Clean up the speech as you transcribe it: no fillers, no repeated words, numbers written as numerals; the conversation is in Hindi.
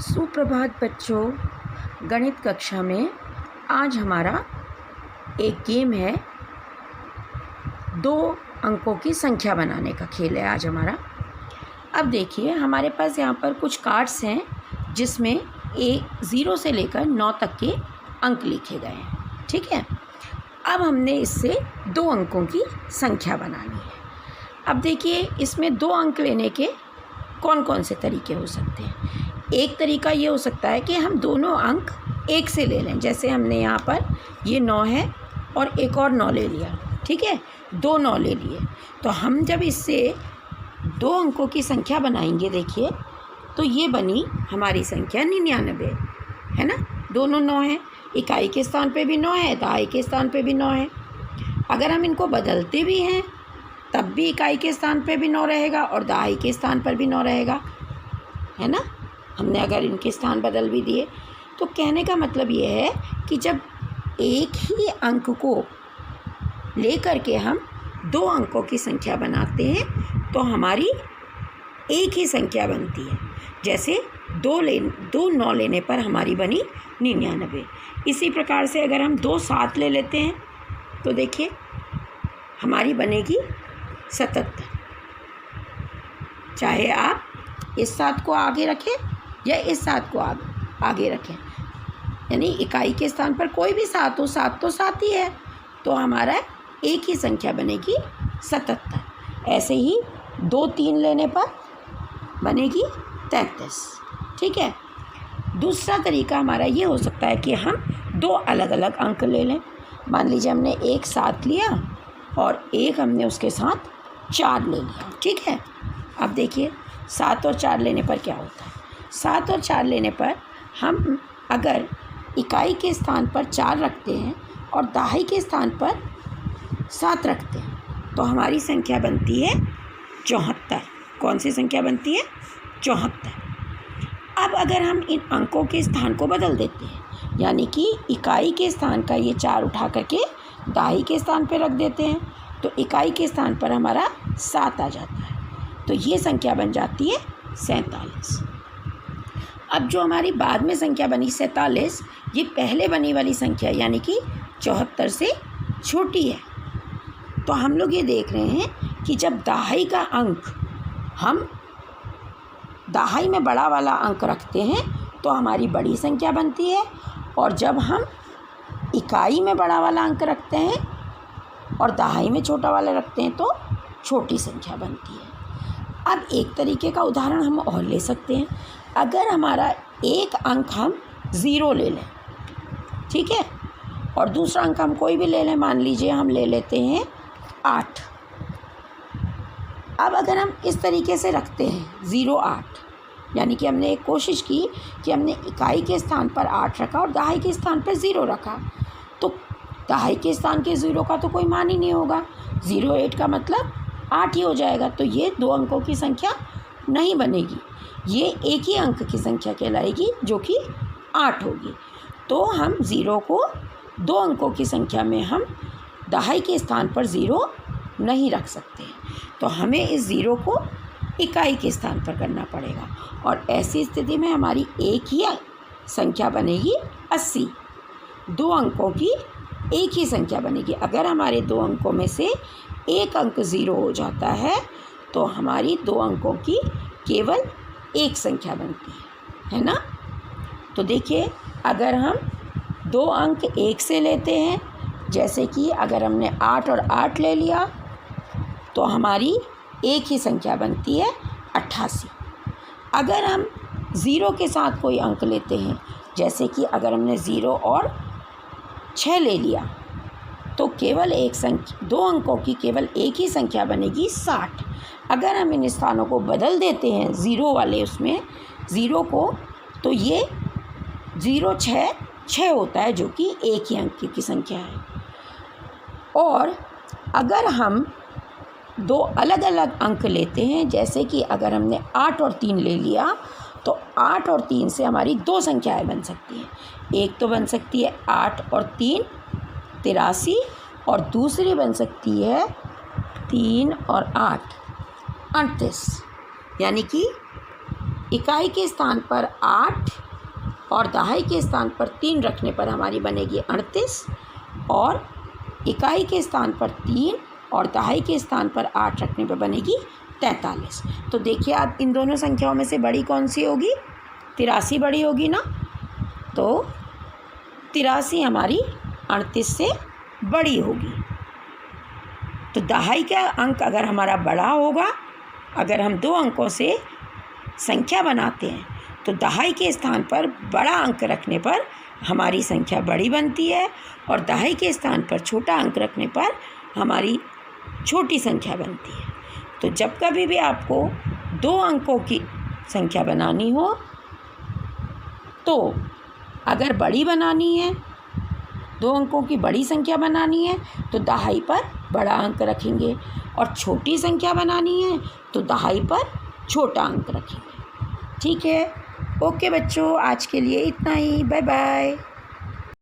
सुप्रभात बच्चों। गणित कक्षा में आज हमारा एक गेम है, 2 अंकों की संख्या बनाने का खेल है आज हमारा। अब देखिए हमारे पास यहाँ पर कुछ कार्ड्स हैं जिसमें 0 से लेकर 9 तक के अंक लिखे गए हैं। ठीक है, अब हमने इससे 2 अंकों की संख्या बनानी है। अब देखिए इसमें 2 अंक लेने के कौन कौन से तरीके हो सकते हैं। एक तरीका ये हो सकता है कि हम दोनों अंक एक से ले लें। जैसे हमने यहाँ पर ये 9 है और एक और 9 ले लिया। ठीक है, 2 9 ले लिए। तो हम जब इससे 2 अंकों की संख्या बनाएंगे, देखिए तो ये बनी हमारी संख्या 99 है ना। दोनों 9 हैं, इकाई के स्थान पे भी 9 है, दहाई के स्थान पे भी 9 है। अगर हम इनको बदलते भी हैं तब भी इकाई के स्थान पे भी 9 रहेगा और दहाई के स्थान पर भी 9 रहेगा, है ना। हमने अगर इनके स्थान बदल भी दिए तो कहने का मतलब ये है कि जब एक ही अंक को लेकर के हम 2 अंकों की संख्या बनाते हैं तो हमारी एक ही संख्या बनती है। जैसे 2 9 लेने पर हमारी बनी 99। इसी प्रकार से अगर हम 2 7 ले लेते हैं तो देखिए हमारी बनेगी 77। चाहे आप इस 7 को आगे रखें या इस 7 को आगे रखें, यानी इकाई के स्थान पर कोई भी 7 हो, 7 तो 7 ही है, तो हमारा एक ही संख्या बनेगी 77। ऐसे ही 2 3 लेने पर बनेगी 33। ठीक है, दूसरा तरीका हमारा ये हो सकता है कि हम 2 अलग अलग अंक ले लें। मान लीजिए हमने एक 7 लिया और एक हमने उसके साथ 4 ले लिया। ठीक है, अब देखिए 7 और 4 लेने पर क्या होता है। 7 और 4 लेने पर हम अगर इकाई के स्थान पर 4 रखते हैं और दहाई के स्थान पर 7 रखते हैं तो हमारी संख्या बनती है 74। कौन सी संख्या बनती है? 74। अब अगर हम इन अंकों के स्थान को बदल देते हैं, यानी कि इकाई के स्थान का ये 4 उठा करके दहाई के स्थान पर रख देते हैं तो इकाई के स्थान पर हमारा 7 आ जाता है, तो ये संख्या बन जाती है 47। अब जो हमारी बाद में संख्या बनी 47, ये पहले बनी वाली संख्या यानी कि 74 से छोटी है। तो हम लोग ये देख रहे हैं कि जब दहाई का अंक हम दहाई में बड़ा वाला अंक रखते हैं तो हमारी बड़ी संख्या बनती है, और जब हम इकाई में बड़ा वाला अंक रखते हैं और दहाई में छोटा वाला रखते हैं तो छोटी संख्या बनती है। अब एक तरीके का उदाहरण हम और ले सकते हैं। अगर हमारा एक अंक हम 0 ले लें, ठीक है, और दूसरा अंक हम कोई भी ले लें, मान लीजिए हम ले लेते हैं 8। अब अगर हम इस तरीके से रखते हैं 0 8, यानी कि हमने एक कोशिश की कि हमने इकाई के स्थान पर 8 रखा और दहाई के स्थान पर 0 रखा, तो दहाई के स्थान के 0 का तो कोई मान ही नहीं होगा। 0 8 का मतलब 8 ही हो जाएगा, तो ये 2 अंकों की संख्या नहीं बनेगी। ये एक ही अंक की संख्या कहलाएगी जो कि 8 होगी। तो हम 0 को 2 अंकों की संख्या में हम दहाई के स्थान पर 0 नहीं रख सकते, तो हमें इस 0 को इकाई के स्थान पर करना पड़ेगा, और ऐसी स्थिति में हमारी एक ही संख्या बनेगी 80। 2 अंकों की एक ही संख्या बनेगी। अगर हमारे 2 अंकों में से एक अंक 0 हो जाता है तो हमारी 2 अंकों की केवल एक संख्या बनती है ना। तो देखिए अगर हम 2 अंक 1 से लेते हैं, जैसे कि अगर हमने 8 और 8 ले लिया तो हमारी एक ही संख्या बनती है 88। अगर हम 0 के साथ कोई अंक लेते हैं, जैसे कि अगर हमने 0 और 6 ले लिया तो केवल 2 अंकों की केवल एक ही संख्या बनेगी 60। अगर हम इन स्थानों को बदल देते हैं 0 वाले उसमें 0 को, तो ये 0 6 होता है जो कि एक ही अंक की संख्या है। और अगर हम 2 अलग अलग अंक लेते हैं, जैसे कि अगर हमने 8 और 3 ले लिया तो 8 और 3 से हमारी 2 संख्याएं बन सकती हैं। एक तो बन सकती है 8 और 3 83, और दूसरी बन सकती है 3 और 8 38, यानी कि इकाई के स्थान पर 8 और दहाई के स्थान पर 3 रखने पर हमारी बनेगी 38 और इकाई के स्थान पर 3 और दहाई के स्थान पर 8 रखने पर बनेगी 43। तो देखिए आप इन दोनों संख्याओं में से बड़ी कौन सी होगी? 83 बड़ी होगी ना। तो 83 हमारी 38 से बड़ी होगी। तो दहाई का अंक अगर हमारा बड़ा होगा, अगर हम 2 अंकों से संख्या बनाते हैं तो दहाई के स्थान पर बड़ा अंक रखने पर हमारी संख्या बड़ी बनती है और दहाई के स्थान पर छोटा अंक रखने पर हमारी छोटी संख्या बनती है। तो जब कभी भी आपको 2 अंकों की संख्या बनानी हो तो अगर बड़ी बनानी है, 2 अंकों की बड़ी संख्या बनानी है तो दहाई पर बड़ा अंक रखेंगे और छोटी संख्या बनानी है तो दहाई पर छोटा अंक रखेंगे। ठीक है, ओके बच्चों, आज के लिए इतना ही। Bye bye.